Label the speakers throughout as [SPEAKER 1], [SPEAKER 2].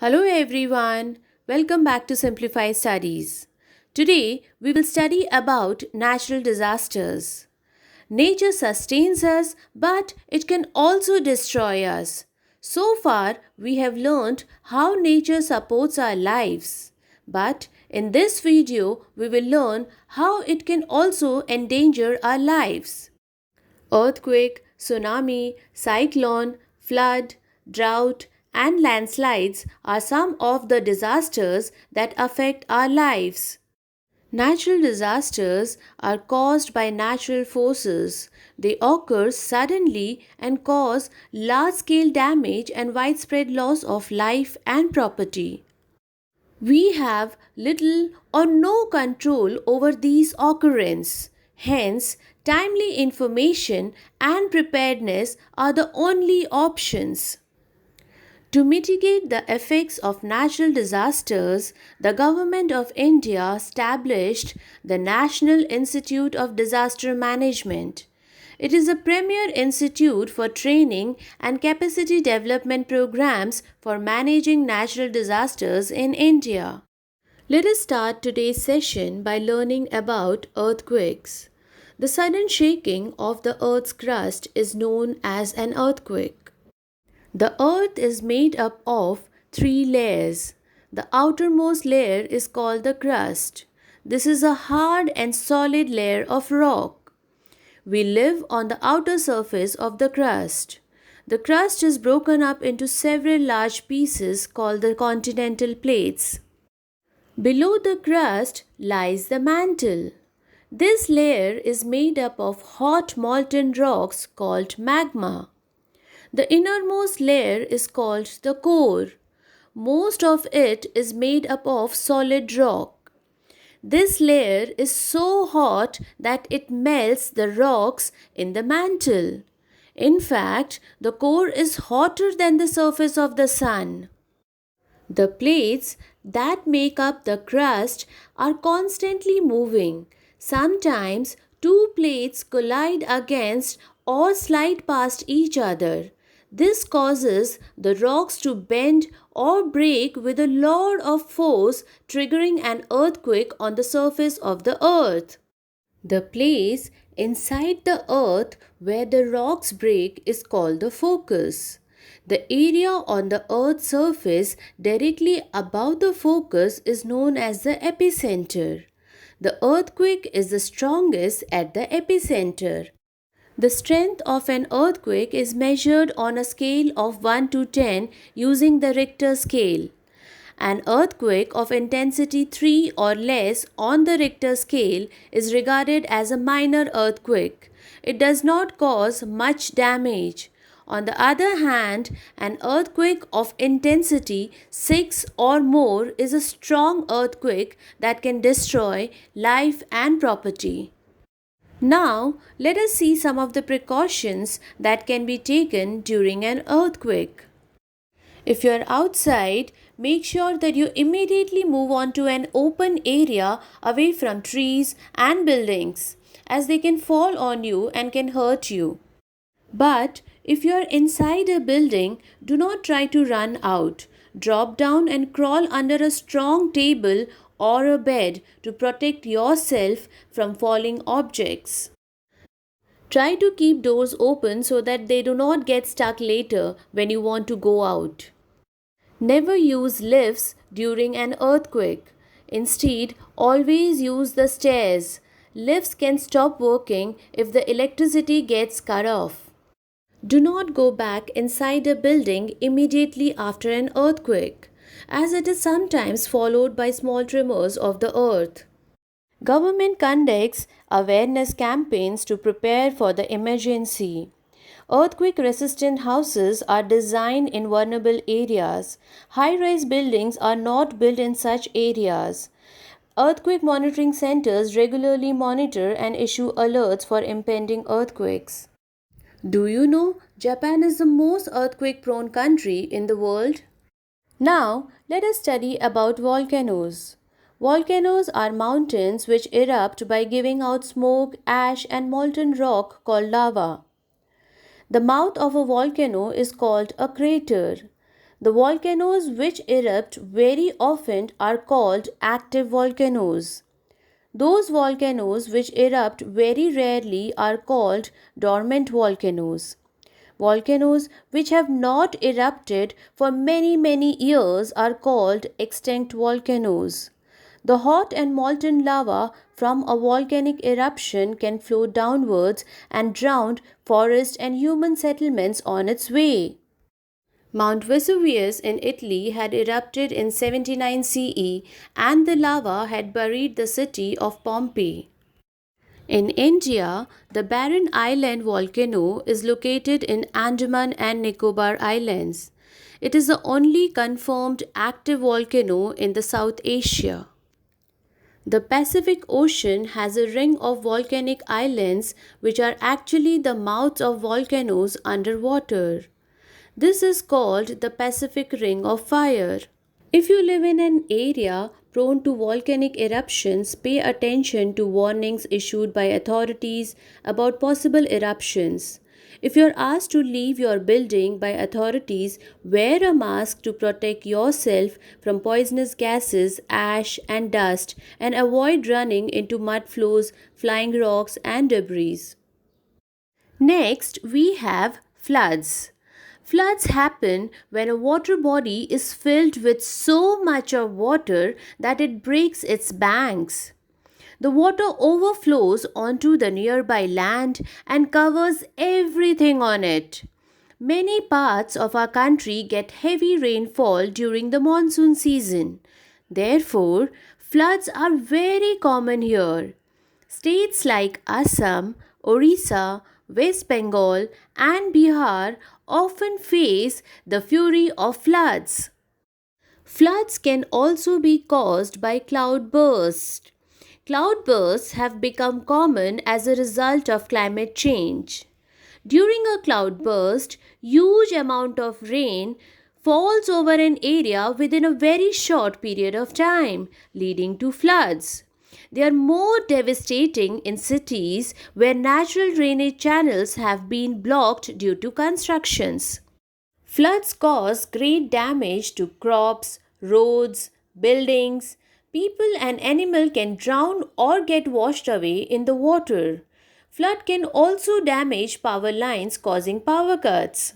[SPEAKER 1] Hello everyone, welcome back to Simplify Studies. Today we will study about natural disasters. Nature sustains us, but it can also destroy us. So far, we have learned how nature supports our lives. But in this video, we will learn how it can also endanger our lives. Earthquake, tsunami, cyclone, flood, drought, and landslides are some of the disasters that affect our lives. Natural disasters are caused by natural forces. They occur suddenly and cause large scale damage and widespread loss of life and property. We have little or no control over these occurrences. Hence, timely information and preparedness are the only options. To mitigate the effects of natural disasters, the Government of India established the National Institute of Disaster Management. It is a premier institute for training and capacity development programs for managing natural disasters in India. Let us start today's session by learning about earthquakes. The sudden shaking of the earth's crust is known as an earthquake. The earth is made up of three layers. The outermost layer is called the crust. This is a hard and solid layer of rock. We live on the outer surface of the crust. The crust is broken up into several large pieces called the continental plates. Below the crust lies the mantle. This layer is made up of hot molten rocks called magma. The innermost layer is called the core. Most of it is made up of solid rock. This layer is so hot that it melts the rocks in the mantle. In fact, the core is hotter than the surface of the sun. The plates that make up the crust are constantly moving. Sometimes two plates collide against or slide past each other. This causes the rocks to bend or break with a lot of force, triggering an earthquake on the surface of the earth. The place inside the earth where the rocks break is called the focus. The area on the earth's surface directly above the focus is known as the epicenter. The earthquake is the strongest at the epicenter. The strength of an earthquake is measured on a scale of 1 to 10 using the Richter scale. An earthquake of intensity 3 or less on the Richter scale is regarded as a minor earthquake. It does not cause much damage. On the other hand, an earthquake of intensity 6 or more is a strong earthquake that can destroy life and property. Now, let us see some of the precautions that can be taken during an earthquake. If you are outside, make sure that you immediately move on to an open area away from trees and buildings, as they can fall on you and can hurt you. But if you are inside a building, do not try to run out. Drop down and crawl under a strong table or a bed to protect yourself from falling objects. Try to keep doors open so that they do not get stuck later when you want to go out. Never use lifts during an earthquake. Instead, always use the stairs. Lifts can stop working if the electricity gets cut off. Do not go back inside a building immediately after an earthquake, as it is sometimes followed by small tremors of the earth. Government conducts awareness campaigns to prepare for the emergency. Earthquake resistant houses are designed in vulnerable areas. High rise buildings are not built in such areas. Earthquake monitoring centers regularly monitor and issue alerts for impending earthquakes. Do you know Japan is the most earthquake prone country in the world? Now, let us study about volcanoes. Volcanoes are mountains which erupt by giving out smoke, ash, and molten rock called lava. The mouth of a volcano is called a crater. The volcanoes which erupt very often are called active volcanoes. Those volcanoes which erupt very rarely are called dormant volcanoes. Volcanoes which have not erupted for many years are called extinct volcanoes. The hot and molten lava from a volcanic eruption can flow downwards and drown forest and human settlements on its way. Mount Vesuvius in Italy had erupted in 79 CE and the lava had buried the city of Pompeii. In India, the Barren Island volcano is located in Andaman and Nicobar Islands. It is the only confirmed active volcano in the South Asia. The Pacific Ocean has a ring of volcanic islands which are actually the mouths of volcanoes underwater. This is called the Pacific Ring of Fire. If you live in an area prone to volcanic eruptions, pay attention to warnings issued by authorities about possible eruptions. If you are asked to leave your building by authorities, wear a mask to protect yourself from poisonous gases, ash, and dust, and avoid running into mud flows, flying rocks, and debris. Next, we have floods. Floods happen when a water body is filled with so much of water that it breaks its banks. The water overflows onto the nearby land and covers everything on it. Many parts of our country get heavy rainfall during the monsoon season. Therefore, floods are very common here. States like Assam, Orissa, West Bengal, and Bihar often face the fury of floods. Floods can also be caused by cloudbursts. Cloudbursts have become common as a result of climate change. During a cloudburst, huge amount of rain falls over an area within a very short period of time, leading to floods. They are more devastating in cities where natural drainage channels have been blocked due to constructions. Floods cause great damage to crops, roads, buildings. People and animals can drown or get washed away in the water. Flood can also damage power lines, causing power cuts.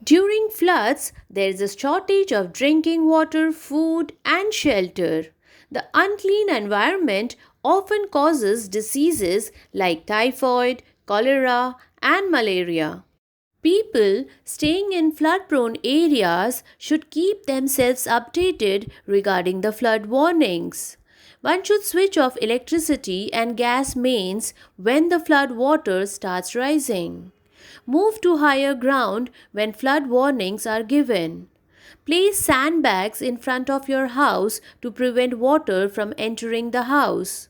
[SPEAKER 1] During floods, there is a shortage of drinking water, food, and shelter. The unclean environment often causes diseases like typhoid, cholera, and malaria. People staying in flood prone areas should keep themselves updated regarding the flood warnings. One should switch off electricity and gas mains when the flood water starts rising. Move to higher ground when flood warnings are given. Place sandbags in front of your house to prevent water from entering the house.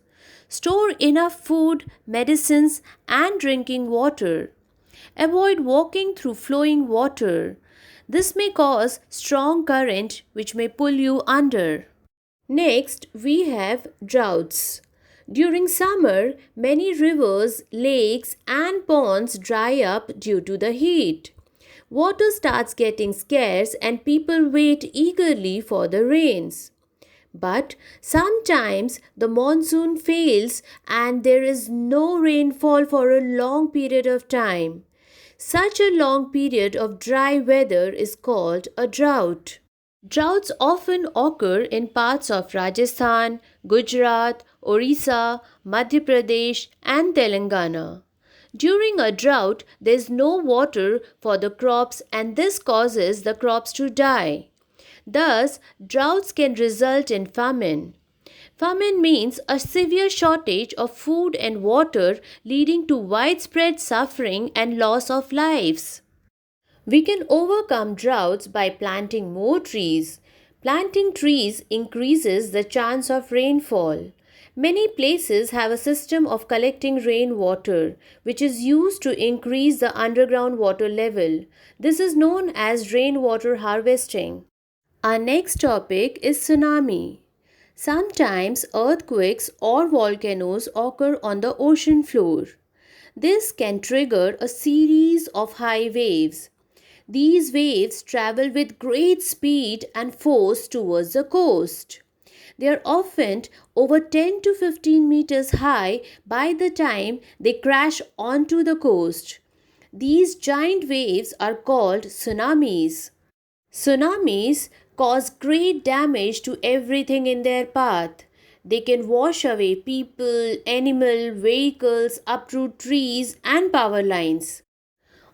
[SPEAKER 1] Store enough food, medicines, and drinking water. Avoid walking through flowing water. This may cause strong current which may pull you under. Next, we have droughts. During summer, many rivers, lakes, and ponds dry up due to the heat. Water starts getting scarce and people wait eagerly for the rains. But sometimes the monsoon fails and there is no rainfall for a long period of time. Such a long period of dry weather is called a drought. Droughts often occur in parts of Rajasthan, Gujarat, Orissa, Madhya Pradesh, and Telangana. During a drought, there is no water for the crops and this causes the crops to die. Thus, droughts can result in famine. Famine means a severe shortage of food and water leading to widespread suffering and loss of lives. We can overcome droughts by planting more trees. Planting trees increases the chance of rainfall. Many places have a system of collecting rainwater, which is used to increase the underground water level. This is known as rainwater harvesting. Our next topic is tsunami. Sometimes earthquakes or volcanoes occur on the ocean floor. This can trigger a series of high waves. These waves travel with great speed and force towards the coast. They are often over 10 to 15 meters high by the time they crash onto the coast. These giant waves are called tsunamis. Tsunamis cause great damage to everything in their path. They can wash away people, animal, vehicles, uproot trees, and power lines.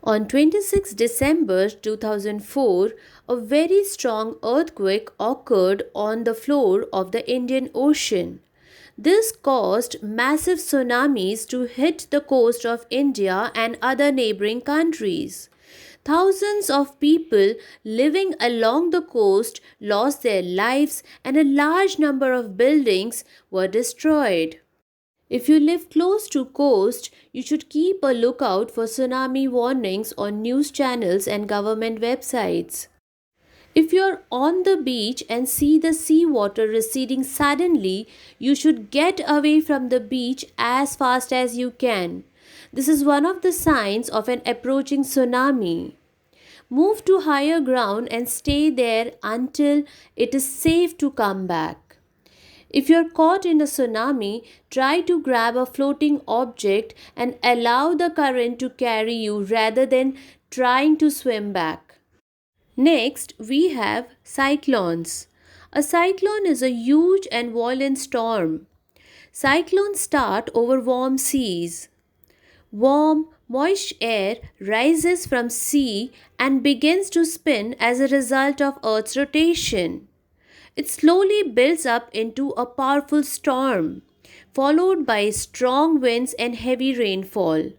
[SPEAKER 1] On 26 December 2004, a very strong earthquake occurred on the floor of the Indian Ocean. This caused massive tsunamis to hit the coast of India and other neighboring countries. Thousands of people living along the coast lost their lives and a large number of buildings were destroyed. If you live close to coast, you should keep a lookout for tsunami warnings on news channels and government websites. If you're on the beach and see the seawater receding suddenly, you should get away from the beach as fast as you can. This is one of the signs of an approaching tsunami. Move to higher ground and stay there until it is safe to come back. If you're caught in a tsunami, try to grab a floating object and allow the current to carry you rather than trying to swim back. Next, we have cyclones. A cyclone is a huge and violent storm. Cyclones start over warm seas. Warm, moist air rises from sea and begins to spin as a result of Earth's rotation. It slowly builds up into a powerful storm, followed by strong winds and heavy rainfall.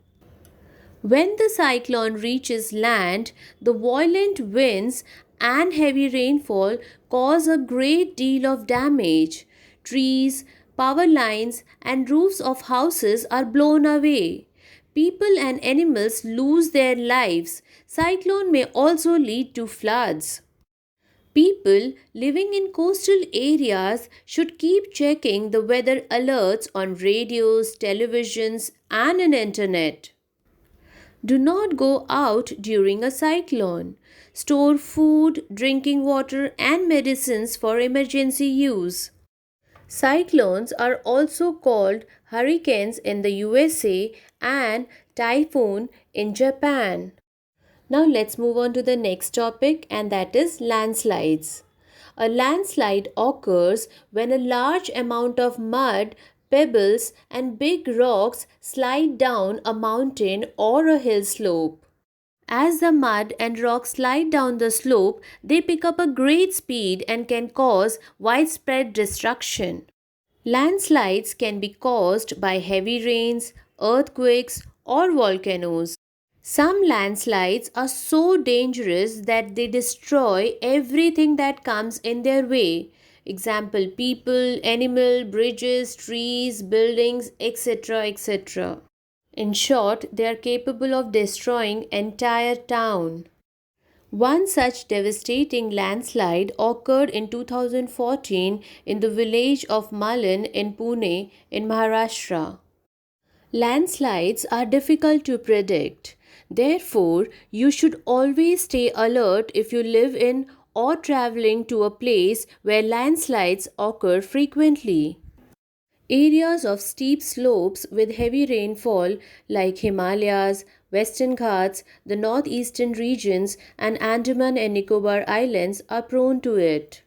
[SPEAKER 1] When the cyclone reaches land, the violent winds and heavy rainfall cause a great deal of damage. Trees, power lines, and roofs of houses are blown away. People and animals lose their lives. Cyclone may also lead to floods. People living in coastal areas should keep checking the weather alerts on radios, televisions, and an internet. Do not go out during a cyclone. Store food, drinking water, and medicines for emergency use. Cyclones are also called hurricanes in the USA and typhoon in Japan. Now let's move on to the next topic, and that is landslides. A landslide occurs when a large amount of mud, pebbles, and big rocks slide down a mountain or a hill slope. As the mud and rocks slide down the slope, they pick up a great speed and can cause widespread destruction. Landslides can be caused by heavy rains, earthquakes, or volcanoes. Some landslides are so dangerous that they destroy everything that comes in their way. Example, people, animal, bridges, trees, buildings, etc. etc. In short, they are capable of destroying entire town. One such devastating landslide occurred in 2014 in the village of Malin in Pune in Maharashtra. Landslides are difficult to predict. Therefore, you should always stay alert if you live in or traveling to a place where landslides occur frequently. Areas of steep slopes with heavy rainfall like Himalayas, Western Ghats, the northeastern regions, and Andaman and Nicobar Islands are prone to it.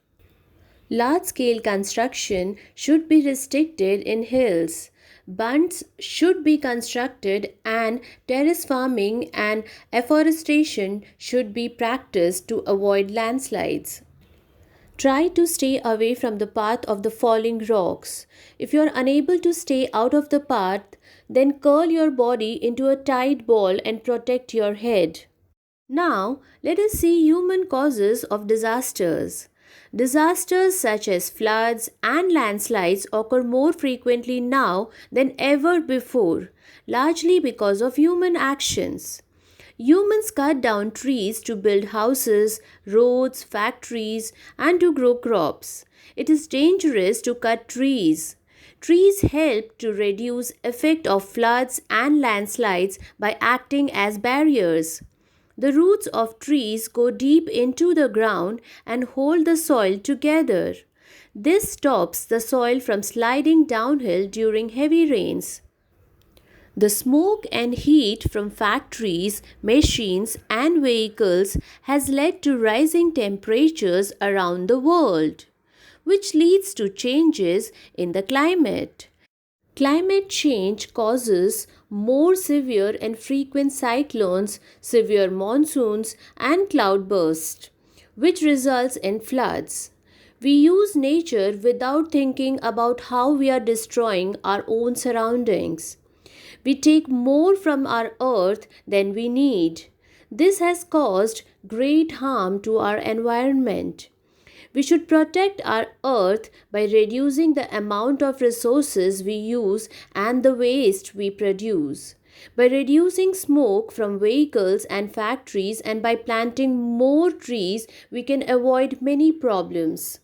[SPEAKER 1] Large scale construction should be restricted in hills. Bunds should be constructed, and terrace farming and afforestation should be practiced to avoid landslides. Try to stay away from the path of the falling rocks. If you are unable to stay out of the path, then curl your body into a tight ball and protect your head. Now, let us see human causes of disasters. Disasters such as floods and landslides occur more frequently now than ever before, largely because of human actions. Humans cut down trees to build houses, roads, factories, and to grow crops. It is dangerous to cut trees. Trees help to reduce effect of floods and landslides by acting as barriers. The roots of trees go deep into the ground and hold the soil together. This stops the soil from sliding downhill during heavy rains. The smoke and heat from factories, machines, and vehicles has led to rising temperatures around the world, which leads to changes in the climate. Climate change causes more severe and frequent cyclones, severe monsoons, and cloudbursts, which results in floods. We use nature without thinking about how we are destroying our own surroundings. We take more from our earth than we need. This has caused great harm to our environment. We should protect our earth by reducing the amount of resources we use and the waste we produce. By reducing smoke from vehicles and factories and by planting more trees, we can avoid many problems.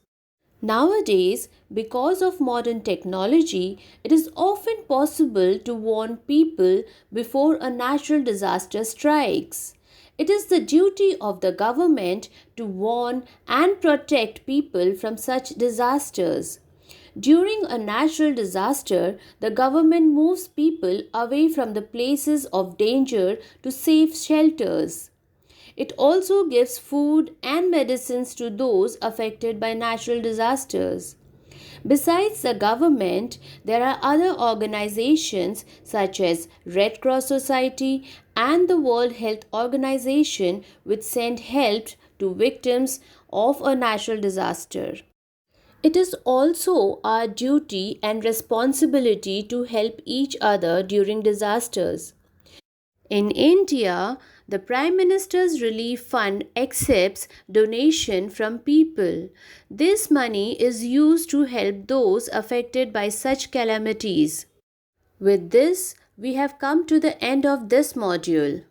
[SPEAKER 1] Nowadays, because of modern technology, it is often possible to warn people before a natural disaster strikes. It is the duty of the government to warn and protect people from such disasters. During a natural disaster, the government moves people away from the places of danger to safe shelters. It also gives food and medicines to those affected by natural disasters. Besides the government, there are other organizations such as Red Cross Society and the World Health Organization which send help to victims of a natural disaster. It is also our duty and responsibility to help each other during disasters. In India, the Prime Minister's Relief Fund accepts donation from people. This money is used to help those affected by such calamities. With this, we have come to the end of this module.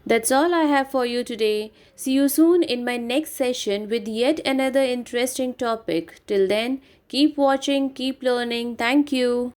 [SPEAKER 1] That's all I have for you today. See you soon in my next session with yet another interesting topic. Till then, keep watching, keep learning. Thank you.